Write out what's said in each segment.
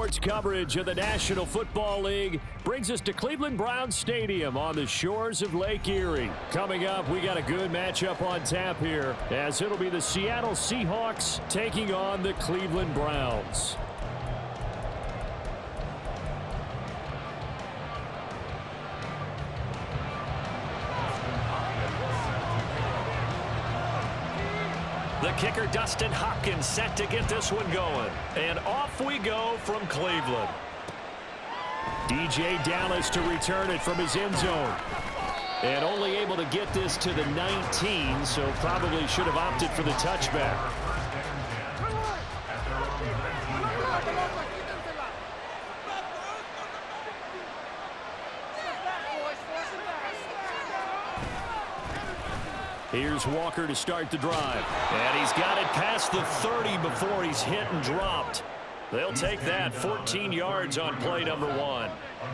Sports coverage of the National Football League brings us to Cleveland Browns Stadium on the shores of Lake Erie. Coming up, we got a good matchup on tap here, as it'll be the Seattle Seahawks taking on the Cleveland Browns. The kicker, Dustin Hopkins, set to get this one going. And off we go from Cleveland. DJ Dallas to return it from his end zone. And only able to get this to the 19, so probably should have opted for the touchback. Here's Walker to start the drive. And he's got it past the 30 before he's hit and dropped. They'll take that 14 yards on play number 1.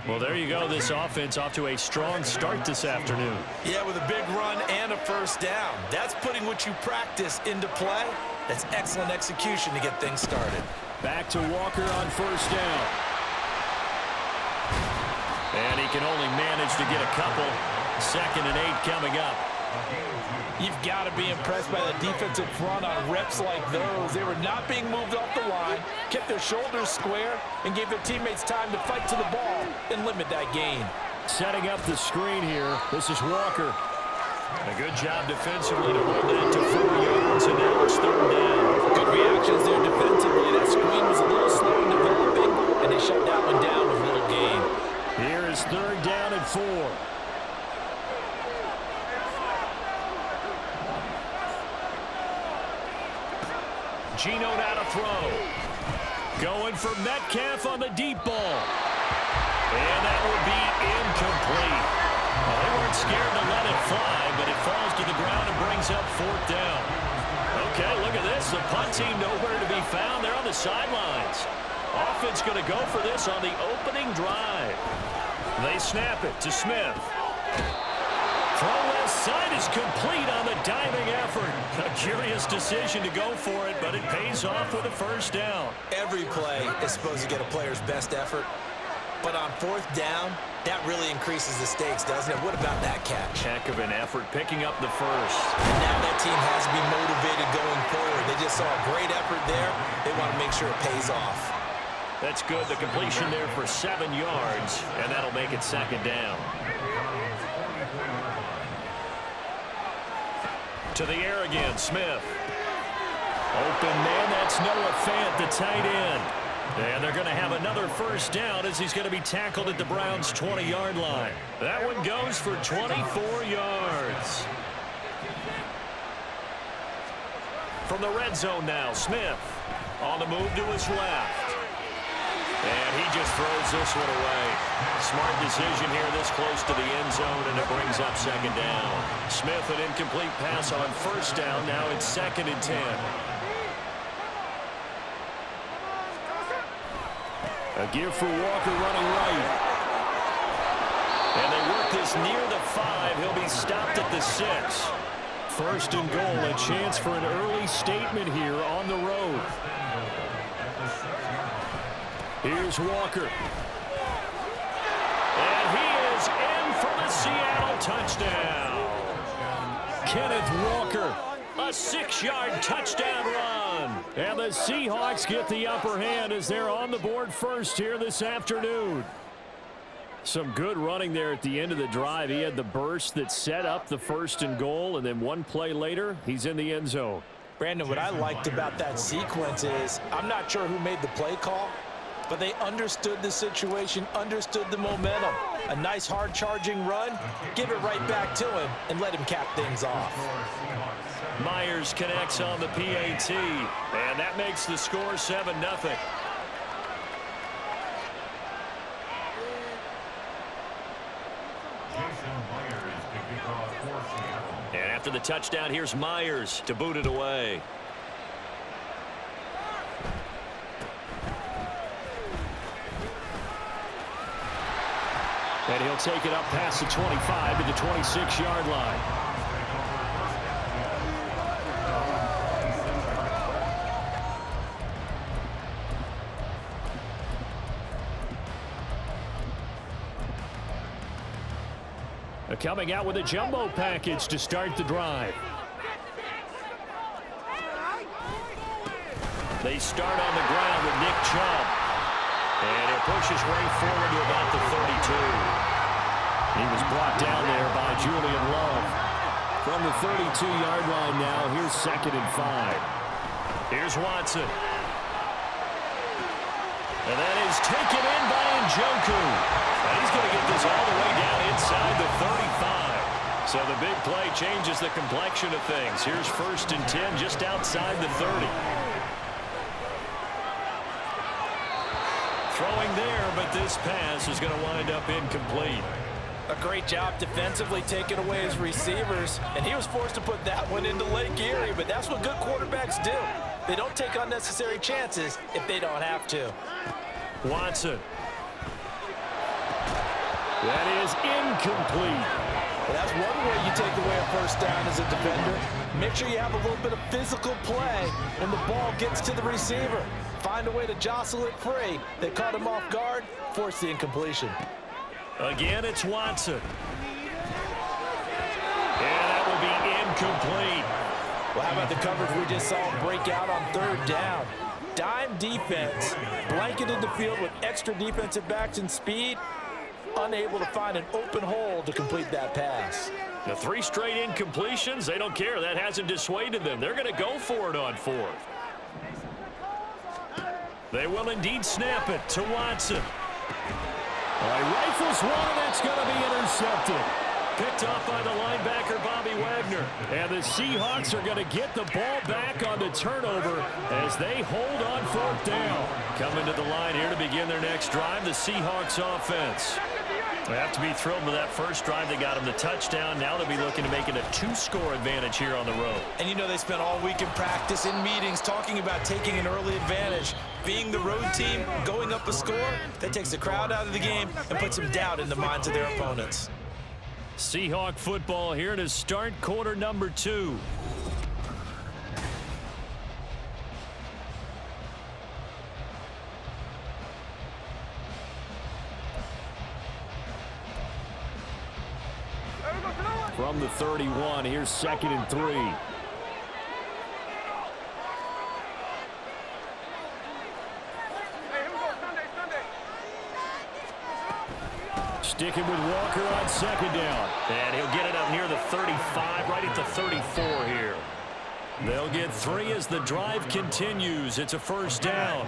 Well, there you go. This offense off to a strong start this afternoon. Yeah, with a big run and a first down. That's putting what you practice into play. That's excellent execution to get things started. Back to Walker on first down. And he can only manage to get a couple. 2nd and 8 coming up. You've got to be impressed by the defensive front on reps like those. They were not being moved off the line, kept their shoulders square, and gave their teammates time to fight to the ball and limit that gain. Setting up the screen here. This is Walker. A good job defensively to hold that to 4 yards, and now it's 3rd down. Good reactions there defensively. That screen was a little slow in developing, and they shut that one down with a little gain. Here is 3rd down and 4. Geno now to throw. Going for Metcalf on the deep ball. And that will be incomplete. Well, they weren't scared to let it fly, but it falls to the ground and brings up 4th down. Okay, look at this. The punt team nowhere to be found. They're on the sidelines. Offense going to go for this on the opening drive. They snap it to Smith. Throw left side is complete on the diving effort. A curious decision to go for it, but it pays off with a first down. Every play is supposed to get a player's best effort, but on 4th down, that really increases the stakes, doesn't it? What about that catch? Heck of an effort picking up the first. And now that team has to be motivated going forward. They just saw a great effort there. They want to make sure it pays off. That's good. The completion there for 7 yards, and that'll make it 2nd down. To the air again, Smith. Open man, that's Noah Fant, the tight end. And they're going to have another first down as he's going to be tackled at the Browns' 20-yard line. That one goes for 24 yards. From the red zone now, Smith on the move to his left. And he just throws this one away. Smart decision here this close to the end zone, and it brings up 2nd down. Smith, an incomplete pass on first down. Now it's 2nd and 10. A give for Walker running right. And they work this near the 5. He'll be stopped at the 6. 1st and goal, a chance for an early statement here on the road. Here's Walker. And he is in for the Seattle touchdown. Kenneth Walker, a 6-yard touchdown run. And the Seahawks get the upper hand as they're on the board first here this afternoon. Some good running there at the end of the drive. He had the burst that set up the 1st and goal, and then one play later, he's in the end zone. Brandon, what I liked about that sequence is I'm not sure who made the play call, but they understood the situation, understood the momentum. A nice hard-charging run, give it right back to him, and let him cap things off. Myers connects on the PAT, and that makes the score 7-0. And after the touchdown, here's Myers to boot it away. And he'll take it up past the 25 to the 26-yard line. Coming out with a jumbo package to start the drive. They start on the ground with Nick Chubb. And it pushes right forward to about the 32. He was brought down there by Julian Love. From the 32-yard line now, here's 2nd and 5. Here's Watson. And that is taken in by Njoku. And he's going to get this all the way down inside the 35. So the big play changes the complexion of things. Here's 1st and 10 just outside the 30. Throwing there, but this pass is going to wind up incomplete. A great job defensively taking away his receivers, and he was forced to put that one into Lake Erie, but that's what good quarterbacks do. They don't take unnecessary chances if they don't have to. Watson. That is incomplete. Well, that's one way you take away a first down as a defender. Make sure you have a little bit of physical play when the ball gets to the receiver. Find a way to jostle it free. They caught him off guard, forced the incompletion. Again, it's Watson. And that will be incomplete. Well, how about the coverage we just saw break out on 3rd down? Dime defense, blanketed the field with extra defensive backs and speed, unable to find an open hole to complete that pass. The 3 straight incompletions, they don't care. That hasn't dissuaded them. They're going to go for it on 4th. They will indeed snap it to Watson. Rifles one, and that's going to be intercepted. Picked off by the linebacker, Bobby Wagner. And the Seahawks are going to get the ball back on the turnover as they hold on 4th down. Coming to the line here to begin their next drive, the Seahawks offense. They have to be thrilled with that first drive. They got them the touchdown. Now they'll be looking to make it a 2-score advantage here on the road. And you know they spent all week in practice, in meetings, talking about taking an early advantage. Being the road team, going up a score, that takes the crowd out of the game and puts some doubt in the minds of their opponents. Seahawk football here to start quarter number 2. From the 31, here's 2nd and 3. Sticking with Walker on 2nd down. And he'll get it up near the 35, right at the 34 here. They'll get 3 as the drive continues. It's a first down.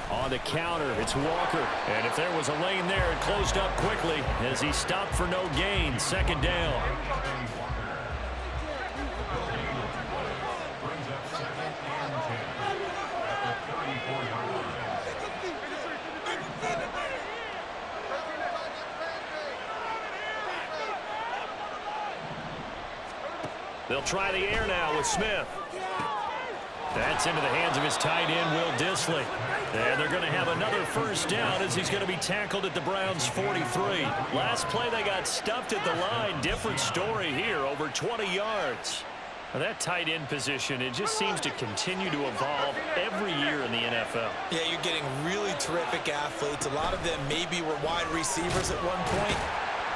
On the counter, it's Walker. And if there was a lane there, it closed up quickly as he stopped for no gain. 2nd down. They'll try the air now with Smith. That's into the hands of his tight end, Will Dissly. And they're going to have another first down as he's going to be tackled at the Browns' 43. Last play, they got stuffed at the line. Different story here, over 20 yards. Now that tight end position, it just seems to continue to evolve every year in the NFL. Yeah, you're getting really terrific athletes. A lot of them maybe were wide receivers at one point.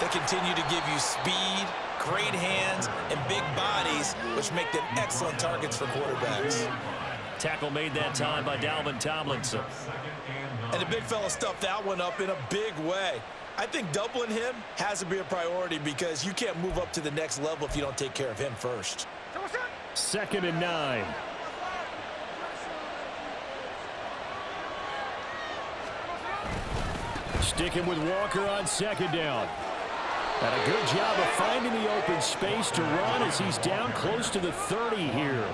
They continue to give you speed, great hands, and big bodies, which make them excellent targets for quarterbacks. Tackle made that time by Dalvin Tomlinson. And the big fella stuffed that one up in a big way. I think doubling him has to be a priority because you can't move up to the next level if you don't take care of him first. 2nd and 9. Sticking with Walker on 2nd down. And a good job of finding the open space to run as he's down close to the 30 here.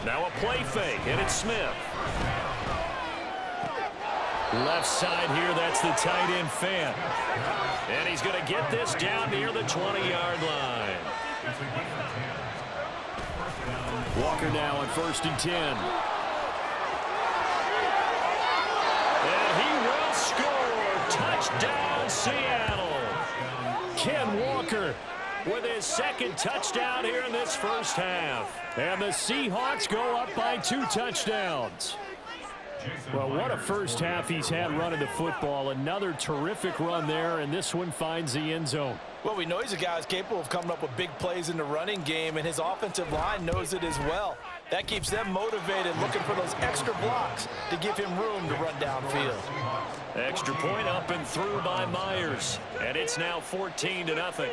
Now a play fake, and it's Smith. Left side here, that's the tight end Fant. And he's going to get this down near the 20-yard line. Walker now on 1st and 10. And he will score. Touchdown, Seattle. Ken Walker with his second touchdown here in this first half. And the Seahawks go up by 2 touchdowns. Well, what a first half he's had running the football. Another terrific run there, and this one finds the end zone. Well, we know he's a guy who's capable of coming up with big plays in the running game, and his offensive line knows it as well. That keeps them motivated, looking for those extra blocks to give him room to run downfield. Extra point up and through by Myers, and it's now 14-0. Jason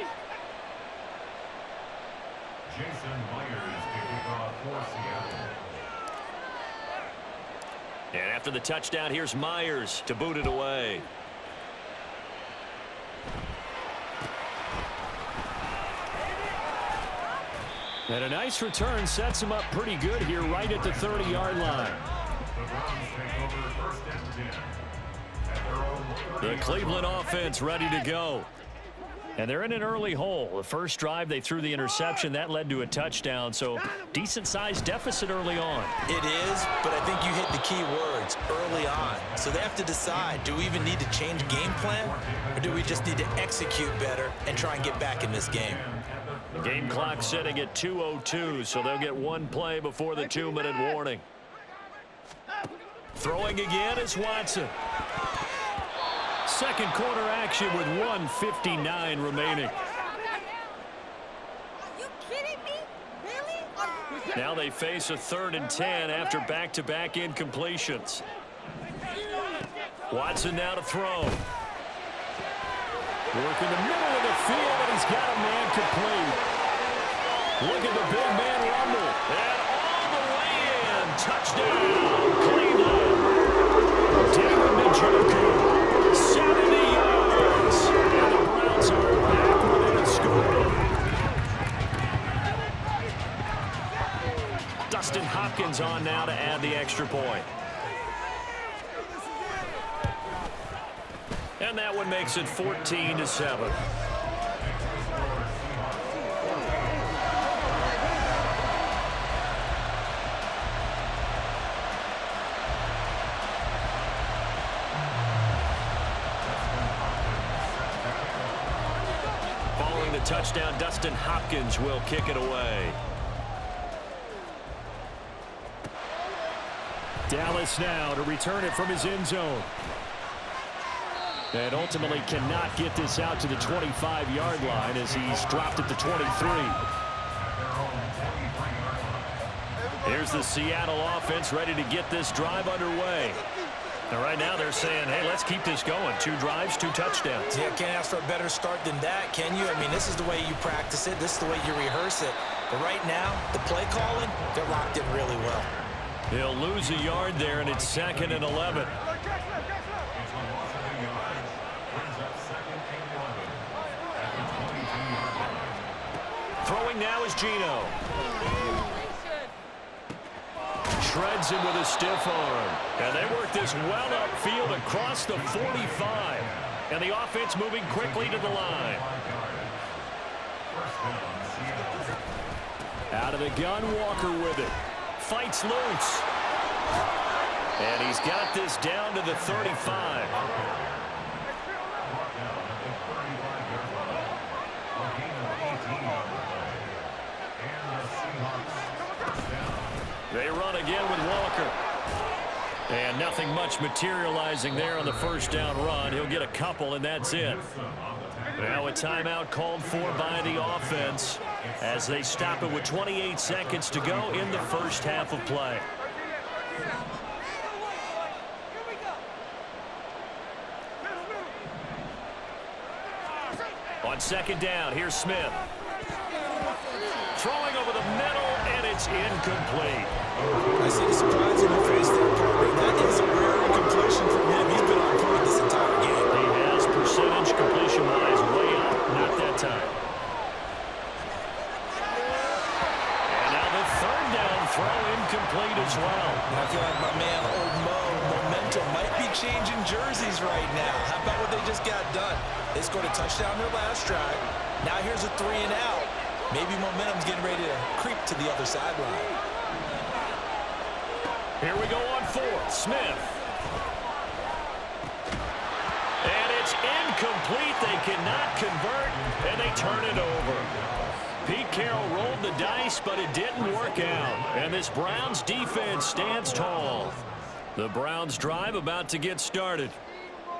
Myers to kick off for Seattle. And after the touchdown, here's Myers to boot it away. And a nice return sets him up pretty good here right at the 30-yard line. The Browns take over first and 10 at their own 30. The Cleveland offense ready to go. And they're in an early hole. The first drive, they threw the interception. That led to a touchdown, so decent-sized deficit early on. It is, but I think you hit the key words, early on. So they have to decide, do we even need to change game plan, or do we just need to execute better and try and get back in this game? The game clock sitting at 2:02, so they'll get one play before the 2-minute warning. Throwing again is Watson. Second quarter action with 1:59 remaining. Are you kidding me? Really? Now they face a 3rd and 10 after back-to-back incompletions. Watson now to throw. Work in the middle of the field, and he's got a man complete. Look at the big man rumble. And all the way in. Touchdown, Cleveland. David Njoku, 70 yards. And the Browns are back within a score. Dustin Hopkins on now to add the extra point. And that one makes it 14-7. Following the touchdown, Dustin Hopkins will kick it away. Dallas now to return it from his end zone. And ultimately cannot get this out to the 25-yard line as he's dropped at the 23. Here's the Seattle offense ready to get this drive underway. And right now they're saying, hey, let's keep this going. 2 drives, 2 touchdowns. Yeah, can't ask for a better start than that, can you? I mean, this is the way you practice it. This is the way you rehearse it. But right now, the play calling, they're locked in really well. He'll lose a yard there, and it's 2nd and 11. Throwing now is Geno. Shreds him with a stiff arm. And they work this well upfield across the 45. And the offense moving quickly to the line. Out of the gun, Walker with it. Fights loose. And he's got this down to the 35. They run again with Walker. And nothing much materializing there on the first down run. He'll get a couple, and that's it. Now a timeout called for by the offense as they stop it with 28 seconds to go in the first half of play. On second down, here's Smith. Throwing over the middle, and it's incomplete. I see the surprise in your face there, partner. That is a rare incompletion from him. He's been on point this entire game. He has percentage completion-wise way up, not that time. And now the third down throw incomplete as well. And I feel like my man, Old Mo, momentum might be changing jerseys right now. How about what they just got done? They scored a touchdown their last drive. Now here's a 3 and out. Maybe momentum's getting ready to creep to the other sideline. Here we go on 4th. Smith. And it's incomplete. They cannot convert, and they turn it over. Pete Carroll rolled the dice, but it didn't work out. And this Browns defense stands tall. The Browns drive about to get started.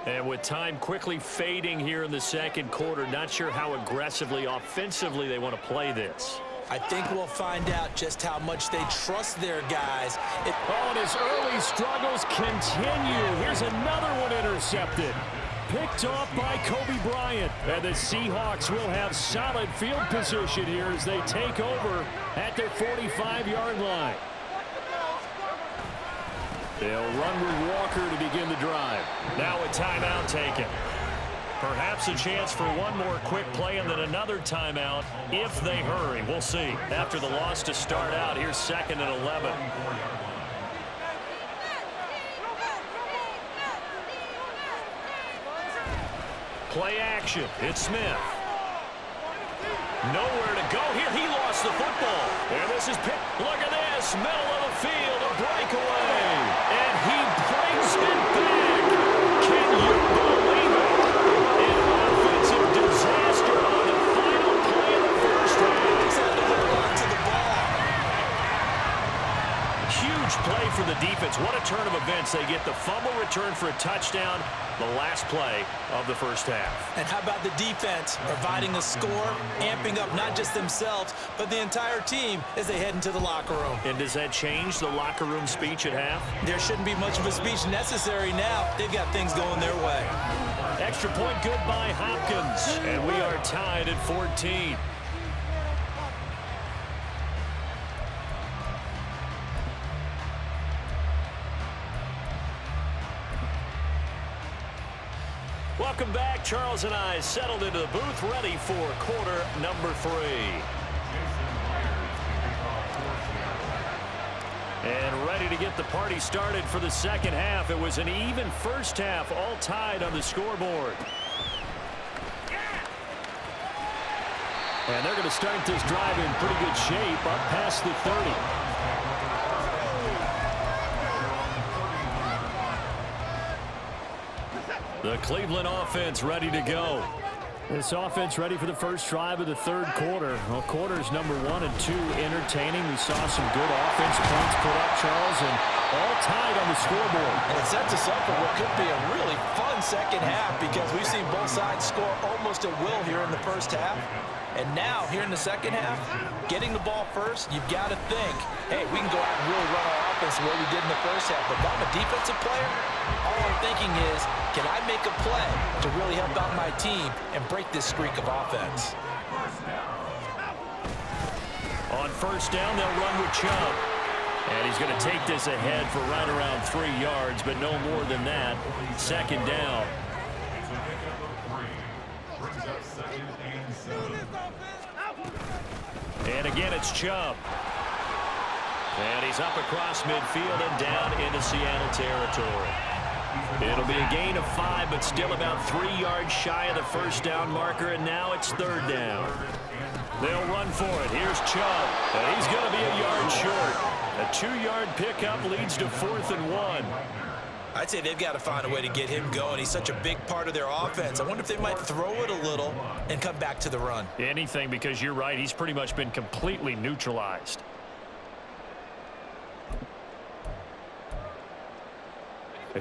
And with time quickly fading here in the second quarter, not sure how aggressively, offensively they want to play this. I think we'll find out just how much they trust their guys. And his early struggles continue. Here's another one intercepted. Picked off by Kobe Bryant. And the Seahawks will have solid field position here as they take over at their 45-yard line. They'll run with Walker to begin the drive. Now a timeout taken. Perhaps a chance for one more quick play and then another timeout if they hurry. We'll see. After the loss to start out, here's 2nd and 11. Play action. It's Smith. Nowhere to go here. He lost the football. And this is Pitt. Look at this. Middle of the field. A breakaway. And he brings it back. Can you believe it? An offensive disaster on the final play of the first half. He's had to hold on to the ball. Huge play for the defense. What a turn of events. They get the fumble return for a touchdown. The last play of the first half. And how about the defense providing a score, amping up not just themselves, but the entire team as they head into the locker room. And does that change the locker room speech at half? There shouldn't be much of a speech necessary now. They've got things going their way. Extra point good by Hopkins. And we are tied at 14. Welcome back. Charles and I settled into the booth, ready for quarter number 3. And ready to get the party started for the second half. It was an even first half, all tied on the scoreboard. And they're going to start this drive in pretty good shape, up past the 30. The Cleveland offense ready to go. This offense ready for the first drive of the third quarter. Well, quarters number 1 and 2 entertaining. We saw some good offense points put up, Charles, and all tied on the scoreboard. And it sets us up for what could be a really fun second half because we've seen both sides score almost at will here in the first half. And now, here in the second half, getting the ball first, you've got to think, hey, we can go out and really run our offense the way we did in the first half. But if I'm a defensive player, all I'm thinking is, can I make a play to really help out my team and break this streak of offense? On first down, they'll run with Chubb. And he's going to take this ahead for right around 3 yards, but no more than that. Second down. And again, it's Chubb. And he's up across midfield and down into Seattle territory. It'll be a gain of 5, but still about 3 yards shy of the first down marker, and now it's third down. They'll run for it. Here's Chubb, and he's going to be a yard short. A 2-yard pickup leads to 4th and 1. I'd say they've got to find a way to get him going. He's such a big part of their offense. I wonder if they might throw it a little and come back to the run. Anything, because you're right. He's pretty much been completely neutralized.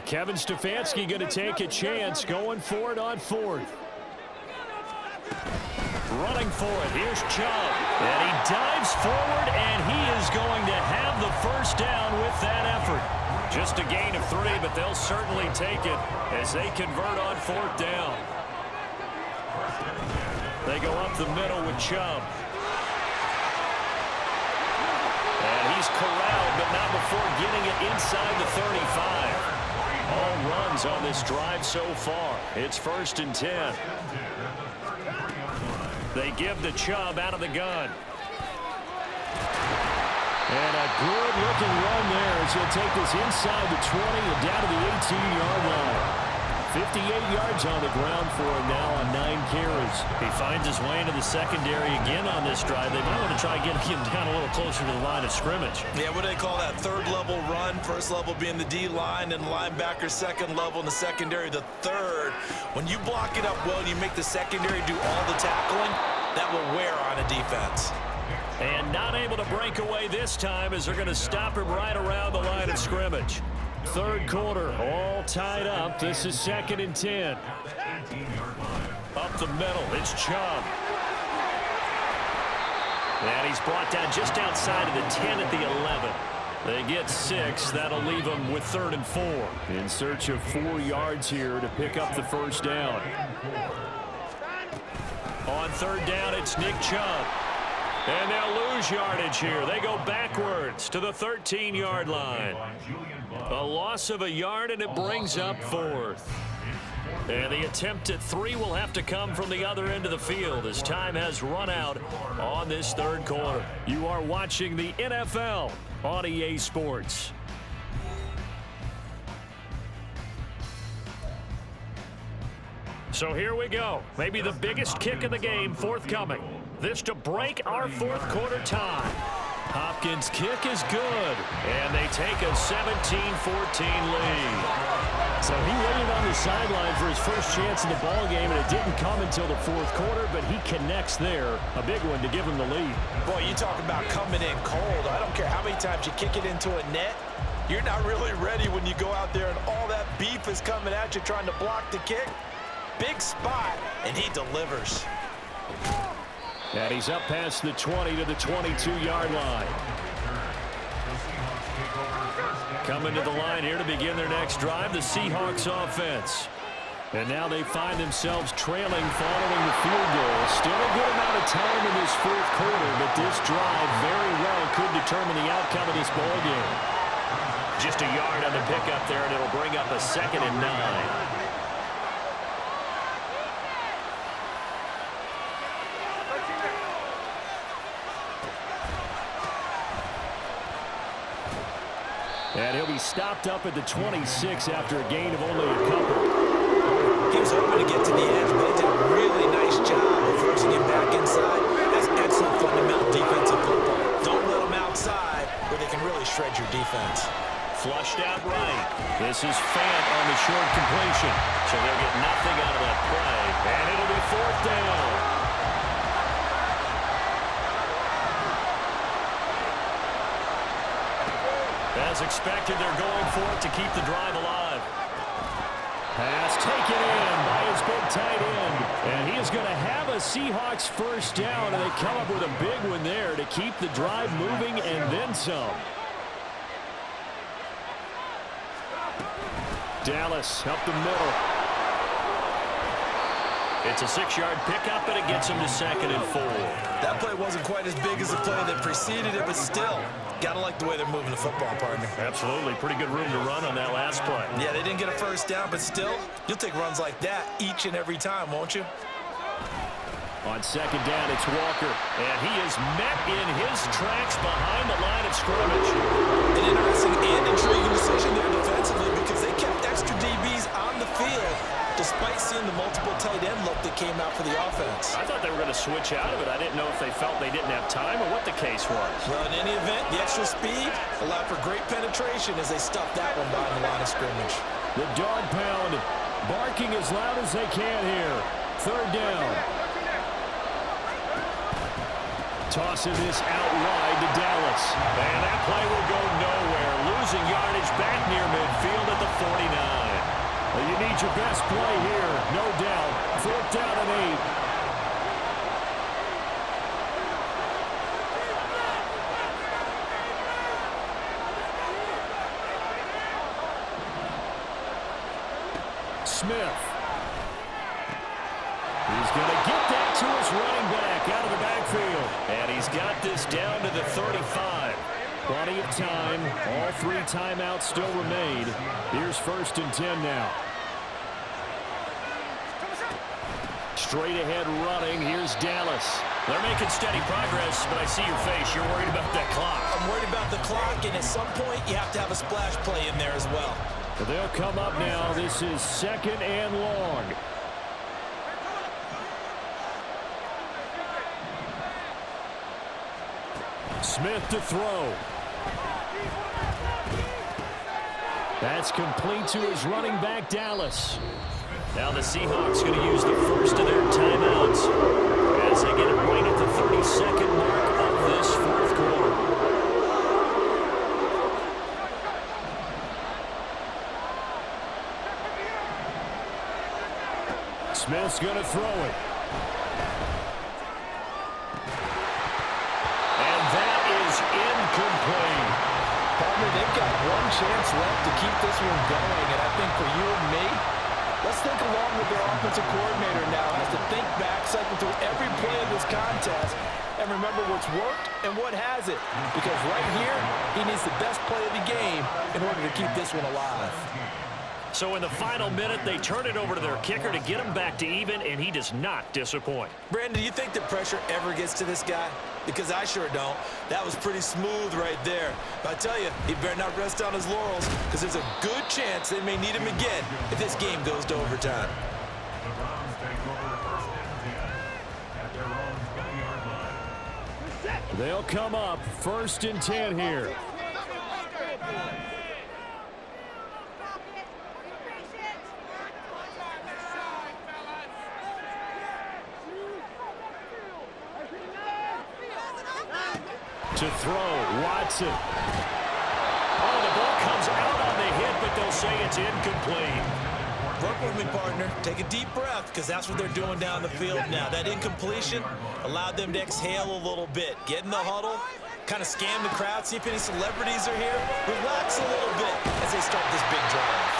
Kevin Stefanski going to take a chance, going for it on 4th. Running for it. Here's Chubb. And he dives forward, and he is going to have the first down with that effort. Just a gain of 3, but they'll certainly take it as they convert on 4th down. They go up the middle with Chubb. And he's corralled, but not before getting it inside the 35. All runs on this drive so far. It's 1st and 10. They give the Chubb out of the gun. And a good-looking run there as he'll take this inside the 20 and down to the 18-yard line. 58 yards on the ground for him now on 9 carries. He finds his way into the secondary again on this drive. They might want to try getting him down a little closer to the line of scrimmage. Yeah, what do they call that? Third level run. First level being the D-line and linebacker. Second level in the secondary, the third. When you block it up well and you make the secondary do all the tackling, that will wear on a defense. And not able to break away this time as they're going to stop him right around the line of scrimmage. Third quarter, all tied up. This is 2nd and 10. Up the middle, it's Chubb. And he's brought down just outside of the 10 at the 11. They get 6. That'll leave them with 3rd and 4. In search of 4 yards here to pick up the first down. On 3rd down, it's Nick Chubb. And they'll lose yardage here. They go backwards to the 13-yard line. A loss of a yard, and it brings up 4th. And the attempt at 3 will have to come from the other end of the field as time has run out on this 3rd quarter. You are watching the NFL on EA Sports. So here we go. Maybe the biggest kick of the game forthcoming. This to break our 4th quarter tie. Hopkins' kick is good, and they take a 17-14 lead. So he waited on the sideline for his first chance in the ball game, and it didn't come until the 4th quarter, but he connects there. A big one to give him the lead. Boy, you talk about coming in cold. I don't care how many times you kick it into a net. You're not really ready when you go out there and all that beef is coming at you trying to block the kick. Big spot, and he delivers. And he's up past the 20 to the 22-yard line. Coming to the line here to begin their next drive, the Seahawks offense. And now they find themselves trailing following the field goal. Still a good amount of time in this 4th quarter, but this drive very well could determine the outcome of this ball game. Just a yard on the pickup there, and it'll bring up a 2nd and 9. And he'll be stopped up at the 26 after a gain of only a couple. He was hoping to get to the edge, but he did a really nice job of forcing him back inside. That's excellent fundamental defensive football. Don't let them outside where they can really shred your defense. Flushed out right. This is Fant on the short completion. So they'll get nothing out of that play. And it'll be 4th down. As expected, they're going for it to keep the drive alive. Pass taken in by his big tight end. And he is going to have a Seahawks first down, and they come up with a big one there to keep the drive moving and then some. Dallas up the middle. It's a 6-yard pickup, and it gets him to 2nd and 4. That play wasn't quite as big as the play that preceded it, but still, gotta like the way they're moving the football, partner. Absolutely. Pretty good room to run on that last play. Yeah, they didn't get a first down, but still, you'll take runs like that each and every time, won't you? On 2nd down, it's Walker. And he is met in his tracks behind the line of scrimmage. An interesting and intriguing decision there defensively because they kept extra DBs on the field despite seeing the multiple tight end look that came out for the offense. I thought they were going to switch out of it. I didn't know if they felt they didn't have time or what the case was. Well, in any event, the extra speed allowed for great penetration as they stuffed that one behind the line of scrimmage. The dog pound barking as loud as they can here. 3rd down. Tossing this out wide to Dallas. And that play will go nowhere. Losing yardage back near midfield at the 49. Well, you need your best play here, no doubt. 4th down and 8. Smith. He's going to get that to his running back out of the backfield. And he's got this down to the 35. Plenty of time. All 3 timeouts still remain. Here's 1st and 10 now. Straight ahead running. Here's Dallas. They're making steady progress, but I see your face. You're worried about that clock. I'm worried about the clock, and at some point, you have to have a splash play in there as well. They'll come up now. This is 2nd and long. Smith to throw. That's complete to his running back, Dallas. Now the Seahawks going to use the first of their timeouts as they get it right at the 32nd mark of this fourth quarter. Smith's going to throw it. And that is incomplete. Partner, they've got one chance left to keep this one going, and I think for you and me, let's think along with their offensive coordinator now. Has to think back, cycle through every play of this contest, and remember what's worked and what hasn't. Because right here, he needs the best play of the game in order to keep this one alive. So in the final minute, they turn it over to their kicker to get him back to even, and he does not disappoint. Brandon, do you think the pressure ever gets to this guy? Because I sure don't. That was pretty smooth right there. But I tell you, he better not rest on his laurels, because there's a good chance they may need him again if this game goes to overtime. The Browns take over 1st and 10 at their own 20-yard line. They'll come up 1st and 10 here. To throw, Watson. Oh, the ball comes out on the hit, but they'll say it's incomplete. Work with me, partner. Take a deep breath, because that's what they're doing down the field now. That incompletion allowed them to exhale a little bit. Get in the huddle, kind of scan the crowd, see if any celebrities are here. Relax a little bit as they start this big drive.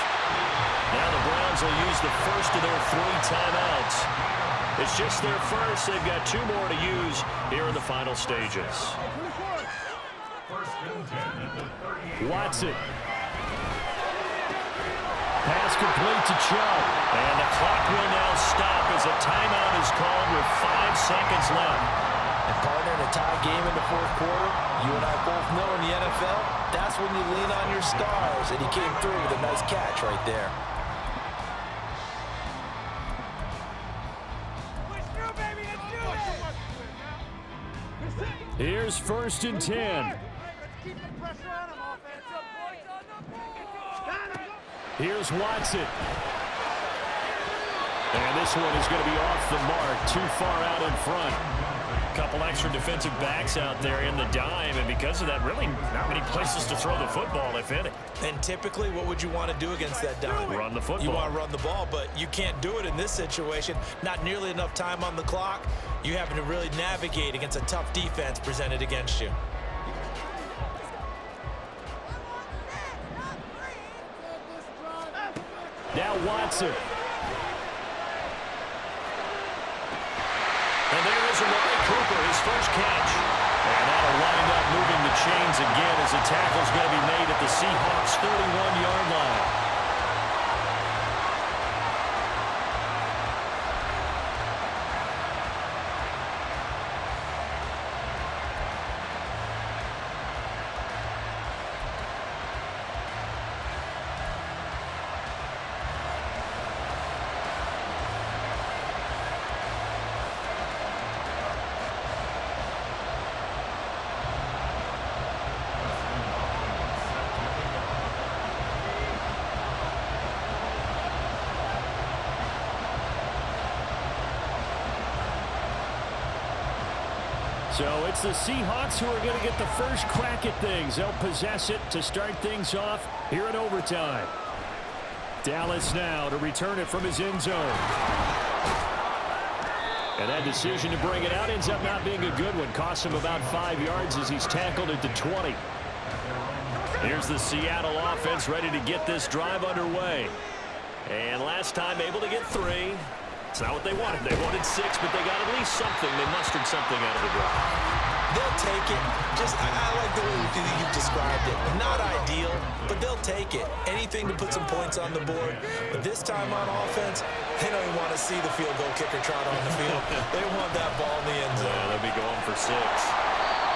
Now the Browns will use the first of their 3 timeouts. It's just their first. They've got 2 more to use here in the final stages. 1st and 10 at the 38. Watson. Pass complete to Chubb. And the clock will now stop as a timeout is called with 5 seconds left. And partner, in a tie game in the fourth quarter, you and I both know in the NFL, that's when you lean on your stars, and he came through with a nice catch right there. Here's 1st and 10. Here's Watson. And this one is going to be off the mark, too far out in front. Couple extra defensive backs out there in the dime, and because of that, really not many places to throw the football, if any. And typically, what would you want to do against that dime? Run the football. You want to run the ball, but you can't do it in this situation. Not nearly enough time on the clock. You're having to really navigate against a tough defense presented against you. Now Watson. And there is Amari Cooper, his first catch. And that'll wind up moving the chains again as the tackle's going to be made at the Seahawks' 31-yard line. So it's the Seahawks who are going to get the first crack at things. They'll possess it to start things off here in overtime. Dallas now to return it from his end zone. And that decision to bring it out ends up not being a good one. Costs him about 5 yards as he's tackled at the 20. Here's the Seattle offense ready to get this drive underway. And last time able to get 3. It's not what they wanted. They wanted 6, but they got at least something. They mustered something out of the drive. They'll take it. I like the way you've described it. Not ideal, but they'll take it. Anything to put some points on the board. But this time on offense, they don't even want to see the field goal kicker trot on the field. They want that ball in the end zone. Yeah, they'll be going for 6.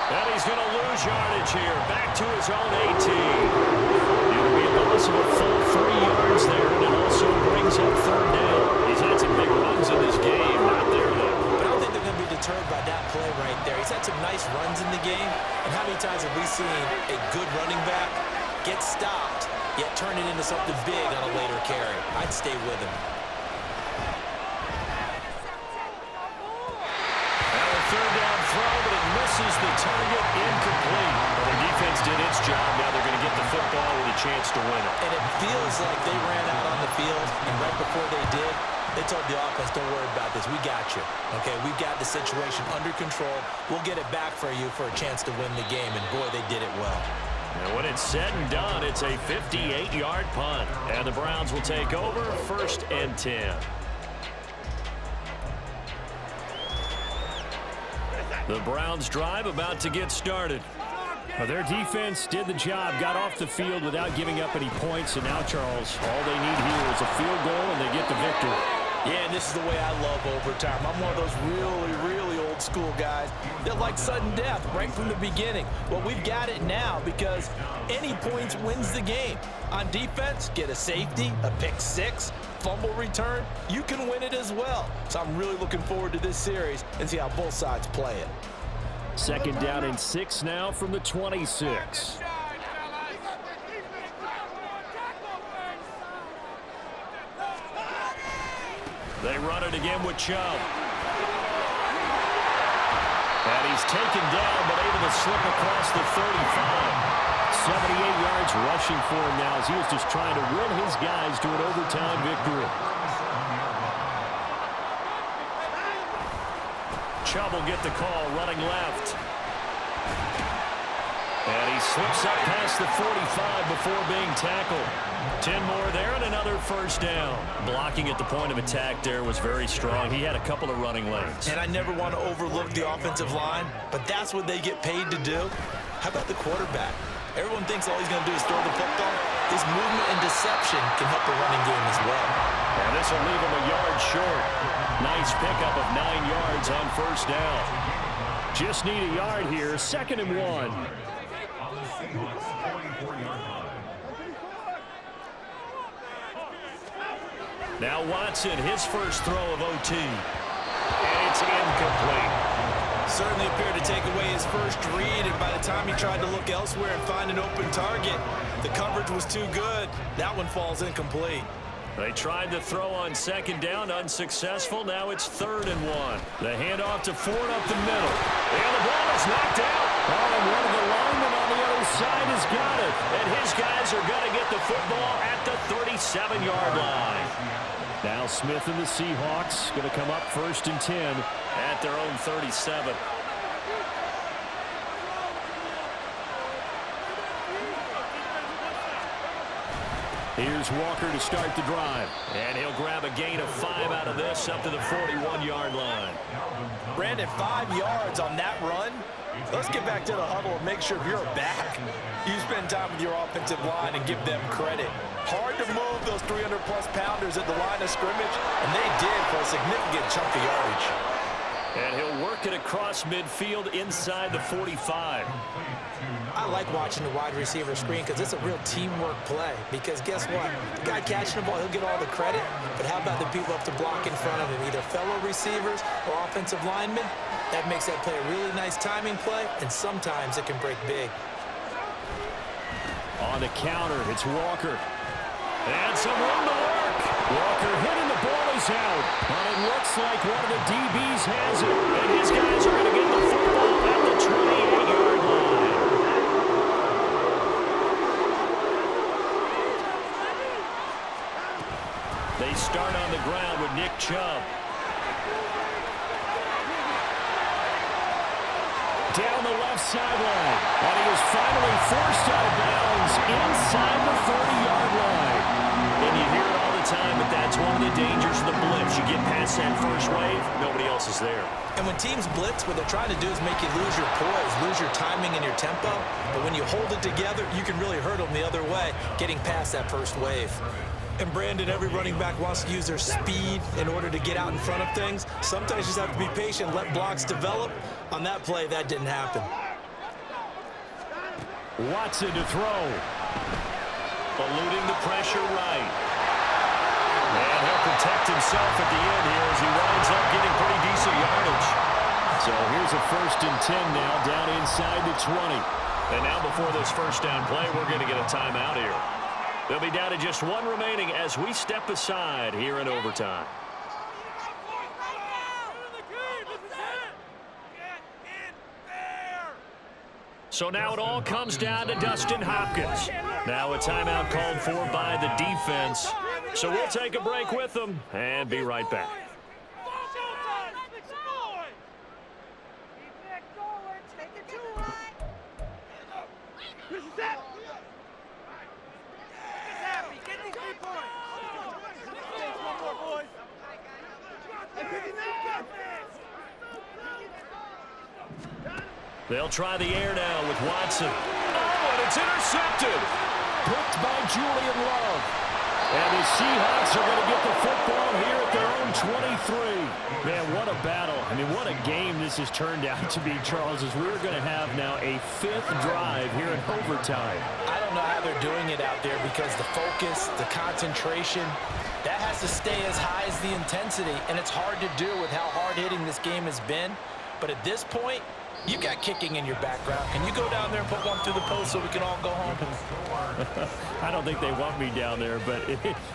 And he's going to lose yardage here. Back to his own 18. It'll be a loss of a full 3 yards there, and it also brings up third down. He's had some big runs in this game. Not there, though. But I don't think they're going to be deterred by that play right there. He's had some nice runs in the game. And how many times have we seen a good running back get stopped, yet turn it into something big on a later carry? I'd stay with him. Third down throw, but it misses the target, incomplete. Well, the defense did its job. Now they're going to get the football with a chance to win it. And it feels like they ran out on the field, and right before they did, they told the offense, don't worry about this. We got you. Okay, we've got the situation under control. We'll get it back for you for a chance to win the game, and boy, they did it well. And when it's said and done, it's a 58-yard punt. And the Browns will take over 1st and 10. The Browns drive about to get started. Well, their defense did the job, got off the field without giving up any points, and now, Charles, all they need here is a field goal, and they get the victory. Yeah, and this is the way I love overtime. I'm one of those really old school guys that like sudden death right from the beginning. Well, we've got it now because any points wins the game. On defense, get a safety, a pick six, fumble return, you can win it as well. So I'm really looking forward to this series and see how both sides play it. 2nd down and 6 now from the 26. They run it again with Chubb. And he's taken down, but able to slip across the 35. 78 yards rushing for him now as he was just trying to will his guys to an overtime victory. Chubb will get the call, running left. And he slips up past the 45 before being tackled. 10 more there and another 1st down. Blocking at the point of attack there was very strong. He had a couple of running lanes. And I never want to overlook the offensive line, but that's what they get paid to do. How about the quarterback? Everyone thinks all he's going to do is throw the football. His movement and deception can help the running game as well. And this will leave him a yard short. Nice pickup of 9 yards on 1st down. Just need a yard here. 2nd and 1. Now Watson, his first throw of OT. And it's incomplete. Certainly appeared to take away his first read, and by the time he tried to look elsewhere and find an open target, the coverage was too good. That one falls incomplete. They tried to throw on 2nd down, unsuccessful. Now it's 3rd and 1. The handoff to Ford up the middle. And the ball is knocked out. Oh, and one of the linemen on the other side has got it. And his guys are going to get the football at the 37-yard line. Now Smith and the Seahawks going to come up 1st and 10 at their own 37. Here's Walker to start the drive. And he'll grab a gain of 5 out of this up to the 41-yard line. Brandon, 5 yards on that run. Let's get back to the huddle and make sure you're back. You spend time with your offensive line and give them credit. Hard to move those 300-plus pounders at the line of scrimmage, and they did for a significant chunk of yardage. And he'll work it across midfield inside the 45. I like watching the wide receiver screen because it's a real teamwork play. Because guess what? The guy catching the ball, he'll get all the credit. But how about the people up to block in front of him, either fellow receivers or offensive linemen? That makes that play a really nice timing play, and sometimes it can break big. On the counter, it's Walker. And some room to work. Walker hitting, the ball is out. And it looks like one of the DBs has it. And his guys are going to get the football at the 28-yard line. They start on the ground with Nick Chubb. Down the left sideline. And he is finally forced out of bounds inside the 30-yard line. And you hear it all the time, but that's one of the dangers of the blitz. You get past that first wave, nobody else is there. And when teams blitz, what they're trying to do is make you lose your poise, lose your timing and your tempo. But when you hold it together, you can really hurt them the other way, getting past that first wave. And Brandon, every running back wants to use their speed in order to get out in front of things. Sometimes you just have to be patient, let blocks develop. On that play, that didn't happen. Watson to throw. Eluding the pressure right. And he'll protect himself at the end here as he winds up getting pretty decent yardage. So here's a 1st and 10 now, down inside the 20. And now before this first down play, we're going to get a timeout here. They'll be down to just one remaining as we step aside here in overtime. So now it all comes down to Dustin Hopkins. Now a timeout called for by the defense. So we'll take a break with them and be right back. They'll try the air now with Watson. Oh, and it's intercepted. Picked by Julian Love. And the Seahawks are going to get the football here at their own 23. Man, what a battle. I mean, what a game this has turned out to be, Charles, as we're going to have now a 5th drive here in overtime. I don't know how they're doing it out there because the focus, the concentration, that has to stay as high as the intensity. And it's hard to do with how hard-hitting this game has been. But at this point, you got kicking in your background. Can you go down there and put one through the post so we can all go home? I don't think they want me down there, but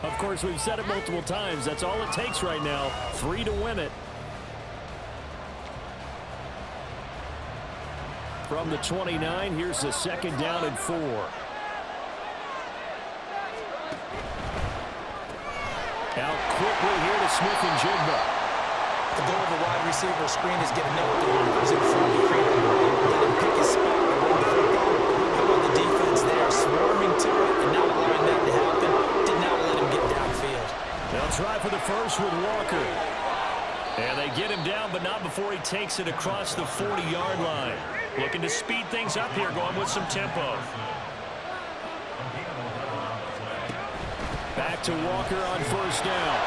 of course we've said it multiple times. That's all it takes right now. 3 to win it. From the 29, here's the 2nd down and 4. Out quickly here to Smith and Jigba. The goal of a wide receiver screen is get a nickel to him who's in front of the creator. Let him pick his spot and run the football. How about the defense there, swarming to it and not allowing that to happen? Did not let him get downfield. They'll try for the first with Walker. And they get him down, but not before he takes it across the 40-yard line. Looking to speed things up here, going with some tempo. Back to Walker on 1st down.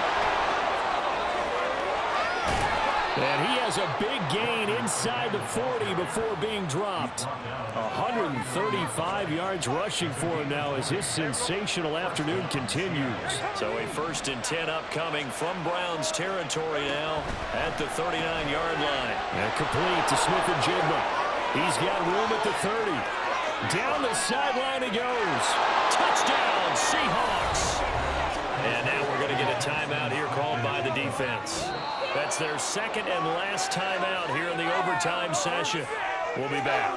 And he has a big gain inside the 40 before being dropped. 135 yards rushing for him now as his sensational afternoon continues. So a 1st and 10 upcoming from Browns territory now at the 39-yard line. And complete to Smith and Jigba. He's got room at the 30. Down the sideline he goes. Touchdown, Seahawks. And now we're going to get a timeout here called by the defense. That's their 2nd and last timeout here in the overtime session. We'll be back.